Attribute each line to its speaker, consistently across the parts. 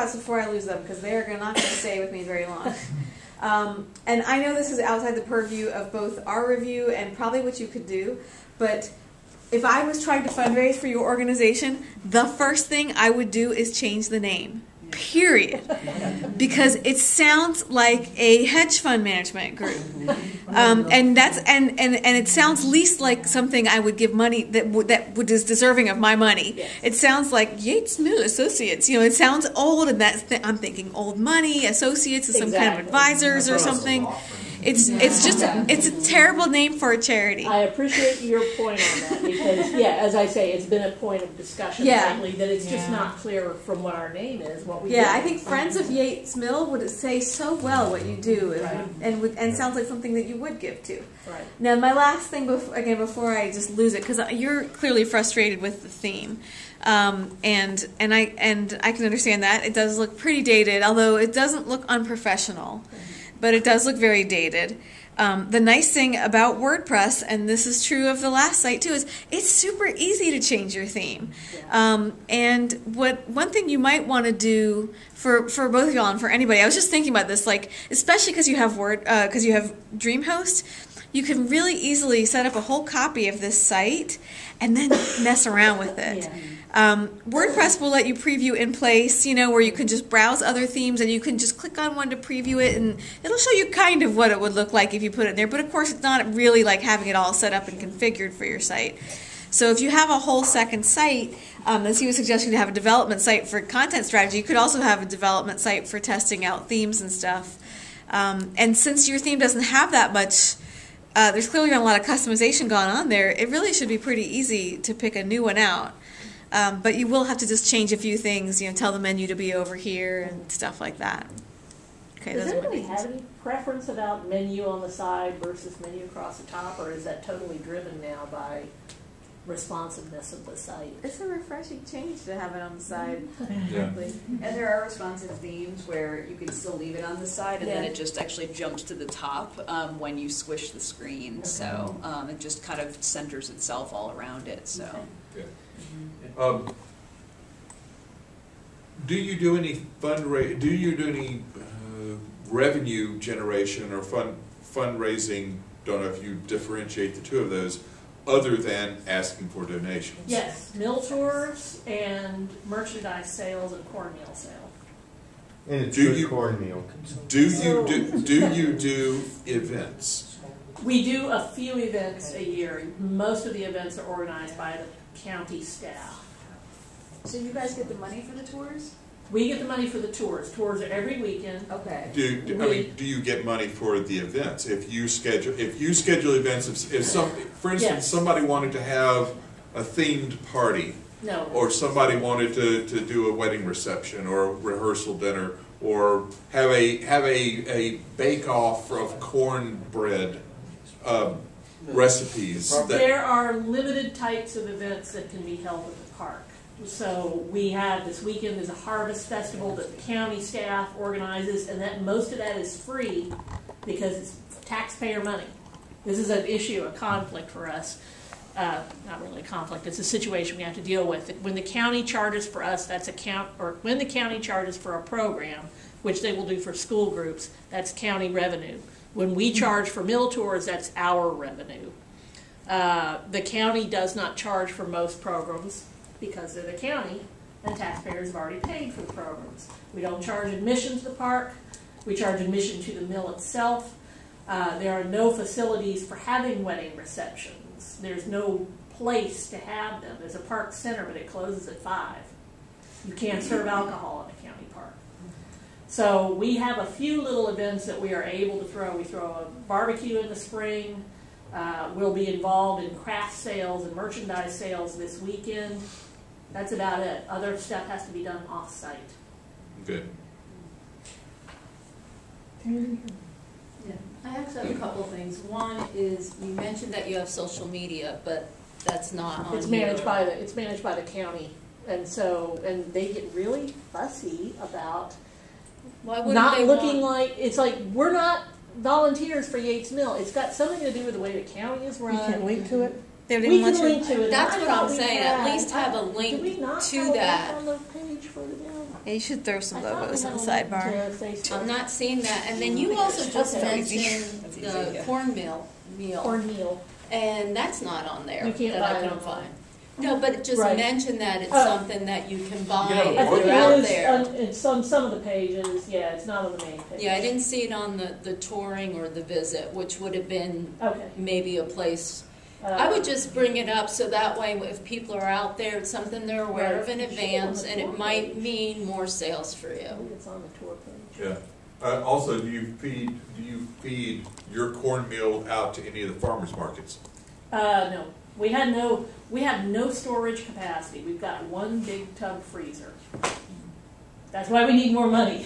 Speaker 1: spots before I lose them, because they're not going to stay with me very long. And I know this is outside the purview of both our review and probably what you could do, but if I was trying to fundraise for your organization, the first thing I would do is change the name. Period. Because it sounds like a hedge fund management group. And it sounds least like something I would give money that is deserving of my money.
Speaker 2: Yes.
Speaker 1: It sounds like Yates Mill Associates. You know, it sounds old, and I'm thinking old money, associates, and some kind of advisors or something. It's a terrible name for a charity.
Speaker 2: I appreciate your point on that because, yeah, as I say, it's been a point of discussion lately that it's just not clear from what our name is, what we do.
Speaker 1: I think Friends of Yates Mill would say so well what you do, and sounds like something that you would give to.
Speaker 2: Right.
Speaker 1: Now, my last thing, before I just lose it, because you're clearly frustrated with the theme, and I can understand that. It does look pretty dated, although it doesn't look unprofessional. But it does look very dated. The nice thing about WordPress, and this is true of the last site too, is it's super easy to change your theme. And one thing you might want to do for both of y'all and for anybody, I was just thinking about this, like especially because you have DreamHost, you can really easily set up a whole copy of this site and then mess around with it. WordPress will let you preview in place, where you can just browse other themes and you can just click on one to preview it, and it'll show you kind of what it would look like if you put it there. But of course, it's not really like having it all set up and configured for your site. So if you have a whole second site, as he was suggesting to have a development site for content strategy, you could also have a development site for testing out themes and stuff. And since your theme doesn't have that much, there's clearly not a lot of customization going on there, it really should be pretty easy to pick a new one out. But you will have to just change a few things, tell the menu to be over here and stuff like that. Okay,
Speaker 2: does anybody have any preference about menu on the side versus menu across the top, or is that totally driven now by responsiveness of the site?
Speaker 1: It's a refreshing change to have it on the side.
Speaker 3: Yeah.
Speaker 4: And there are responsive themes where you can still leave it on the side, and then it just actually jumps to the top when you squish the screen. So it just kind of centers itself all around it. So.
Speaker 3: Okay. Do you do any revenue generation or fundraising? Don't know if you differentiate the two of those, other than asking for donations.
Speaker 2: Yes, mill tours and merchandise sales and cornmeal sale.
Speaker 5: And it's good cornmeal.
Speaker 3: Do you do events?
Speaker 2: We do a few events a year. Most of the events are organized by the county staff.
Speaker 4: So you guys get the money for the tours?
Speaker 2: We get the money for the tours. Tours are every weekend.
Speaker 4: Okay.
Speaker 3: Do you get money for the events? If you schedule events, for instance, somebody wanted to have a themed party,
Speaker 2: no,
Speaker 3: or somebody wanted to do a wedding reception or a rehearsal dinner, or have a bake off of cornbread recipes.
Speaker 2: There are limited types of events that can be held at the park. So we have this weekend is a harvest festival that the county staff organizes, and that most of that is free because it's taxpayer money. This is an issue, a conflict for us. Not really a conflict, it's a situation we have to deal with. When the county charges for us, when the county charges for a program, which they will do for school groups, that's county revenue. When we charge for mill tours, that's our revenue. The county does not charge for most programs because they're the county and taxpayers have already paid for the programs. We don't charge admission to the park. We charge admission to the mill itself. There are no facilities for having wedding receptions. There's no place to have them. There's a park center, but it closes at 5. You can't serve alcohol in a county park. So we have a few little events that we are able to throw. We throw a barbecue in the spring. We'll be involved in craft sales and merchandise sales this weekend. That's about it. Other stuff has to be done off-site.
Speaker 3: Good.
Speaker 6: Yeah. I actually have a couple of things. One is you mentioned that you have social media, but that's not on
Speaker 2: It's managed by the county, and they get really fussy about not looking like it's like we're not volunteers for Yates Mill. It's got something to do with the way the county is run.
Speaker 7: You can link to it.
Speaker 2: We can link to it.
Speaker 6: That's what I'm saying. At least have a link
Speaker 2: do we not
Speaker 6: to
Speaker 2: have a
Speaker 6: that.
Speaker 2: link on the page for the down?
Speaker 1: Yeah, you should throw some
Speaker 2: I thought we
Speaker 1: logos
Speaker 2: had
Speaker 1: on the
Speaker 2: a link
Speaker 1: sidebar.
Speaker 2: to Facebook.
Speaker 6: I'm not seeing that. And then you also just
Speaker 2: Okay.
Speaker 6: mentioned
Speaker 4: That's easy,
Speaker 6: the
Speaker 4: yeah.
Speaker 6: cornmeal
Speaker 2: Cornmeal.
Speaker 6: and that's not on there
Speaker 2: You can't
Speaker 6: that
Speaker 2: buy
Speaker 6: I
Speaker 2: it
Speaker 6: couldn't
Speaker 2: online.
Speaker 6: find. No, but it just
Speaker 2: Right.
Speaker 6: mentioned that it's
Speaker 2: Oh.
Speaker 6: something that you can buy
Speaker 3: Yeah,
Speaker 6: if
Speaker 2: I think
Speaker 6: you're out
Speaker 2: it is
Speaker 6: there.
Speaker 2: it's on some of the pages. Yeah, it's not on the main page.
Speaker 6: Yeah, I didn't see it on the touring or the visit, which would have been
Speaker 2: Okay.
Speaker 6: maybe a place. I would just bring it up so that way if people are out there, it's something they're aware of in
Speaker 2: Right.
Speaker 6: advance, and it might mean more sales for
Speaker 2: I
Speaker 6: you.
Speaker 2: think it's on the tour page.
Speaker 3: Yeah. Also, do you feed your cornmeal out to any of the farmers markets?
Speaker 2: No. We have no storage capacity. We've got one big tub freezer. That's why we need more money.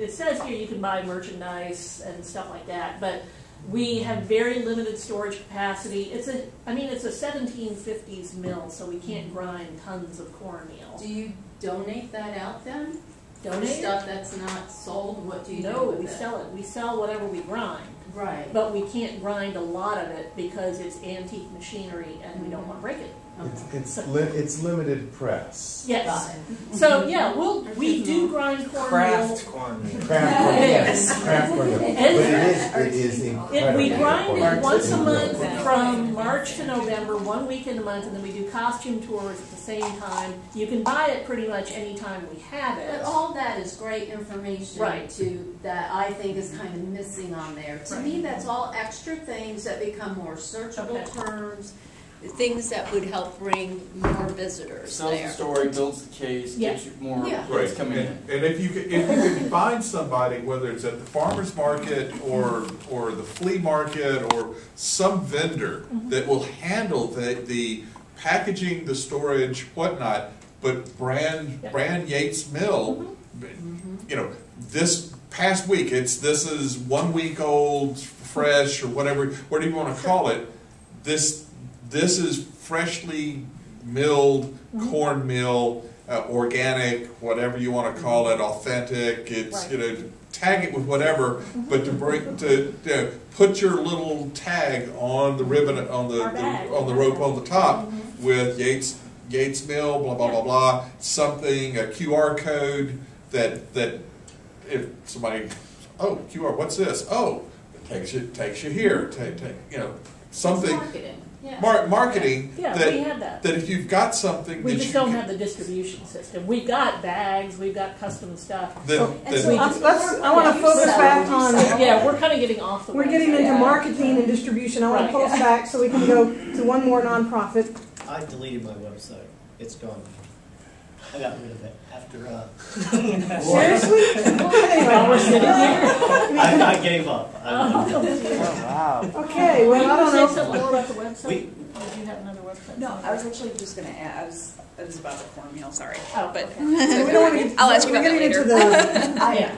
Speaker 2: It says here you can buy merchandise and stuff like that, but we have very limited storage capacity. It's a 1750s mill, so we can't grind tons of cornmeal.
Speaker 6: Do you donate that out then?
Speaker 2: Donate it?
Speaker 6: Stuff that's not sold, what do you do
Speaker 2: No,
Speaker 6: with
Speaker 2: we
Speaker 6: it?
Speaker 2: sell it. We sell whatever we grind.
Speaker 6: Right.
Speaker 2: But we can't grind a lot of it because it's antique machinery and we don't want to break it.
Speaker 5: It's limited press.
Speaker 2: Yes.
Speaker 6: Got it.
Speaker 2: So yeah, we do grind cornmeal.
Speaker 7: Craft cornmeal.
Speaker 5: Craft cornmeal, yes, craft cornmeal. But it is
Speaker 2: We
Speaker 5: incredibly
Speaker 2: grind it
Speaker 5: important.
Speaker 2: once a month from March to November, 1 week in a month, and then we do costume tours at the same time. You can buy it pretty much any time we have it.
Speaker 8: But all that is great information
Speaker 2: Right.
Speaker 8: that I think is kind of missing on there. To me,
Speaker 2: Right.
Speaker 8: that's all extra things that become more searchable
Speaker 2: Okay.
Speaker 8: terms.
Speaker 6: Things that would help bring more visitors
Speaker 7: Sells the
Speaker 6: there.
Speaker 7: story, builds the case,
Speaker 2: Yeah.
Speaker 7: gets you more
Speaker 8: Yeah.
Speaker 7: goods
Speaker 3: Right,
Speaker 7: coming in.
Speaker 3: and if you can find somebody, whether it's at the farmer's market or the flea market or some vendor that will handle the packaging, the storage, whatnot, but brand Yates Mill, you know, this past week, this is 1 week old, fresh, or whatever you want to call it. This is freshly milled cornmeal, organic, whatever you want to call it, authentic. It's
Speaker 2: Right.
Speaker 3: tag it with whatever, but to put your little tag on the ribbon on the
Speaker 2: Our bag.
Speaker 3: on the rope on the top with Yates Mill, blah blah blah blah, something, a QR code that if somebody, oh, QR, what's this? Oh, it takes you here. Something.
Speaker 8: Marketing, yeah.
Speaker 3: Marketing
Speaker 2: Yeah,
Speaker 3: that,
Speaker 2: we have that.
Speaker 3: if you've got something
Speaker 2: We
Speaker 3: that
Speaker 2: just
Speaker 3: you
Speaker 2: don't
Speaker 3: can-
Speaker 2: have the distribution system. We've got bags, we've got custom stuff.
Speaker 3: then,
Speaker 8: And
Speaker 3: then-
Speaker 8: so
Speaker 9: I want to focus back on,
Speaker 2: Yeah, we're kind of getting off the
Speaker 9: we're getting
Speaker 2: website.
Speaker 9: into marketing and distribution. I want
Speaker 2: Right.
Speaker 9: to pull us back so we can go to one more nonprofit.
Speaker 10: I deleted my website. It's gone. I got rid of it after.
Speaker 9: Seriously?
Speaker 2: While we're sitting here.
Speaker 10: I gave up.
Speaker 7: Wow.
Speaker 9: Okay, well, I don't
Speaker 2: Say
Speaker 9: know.
Speaker 2: something more about the website?
Speaker 10: We-
Speaker 2: Did you have another website?
Speaker 4: No, I was actually just gonna add, it was about the cornmeal, sorry.
Speaker 2: Oh,
Speaker 4: But
Speaker 2: okay.
Speaker 9: We don't want to get,
Speaker 4: I'll ask you
Speaker 9: we're
Speaker 4: about that
Speaker 9: getting into
Speaker 4: later.
Speaker 9: the,
Speaker 2: Yeah.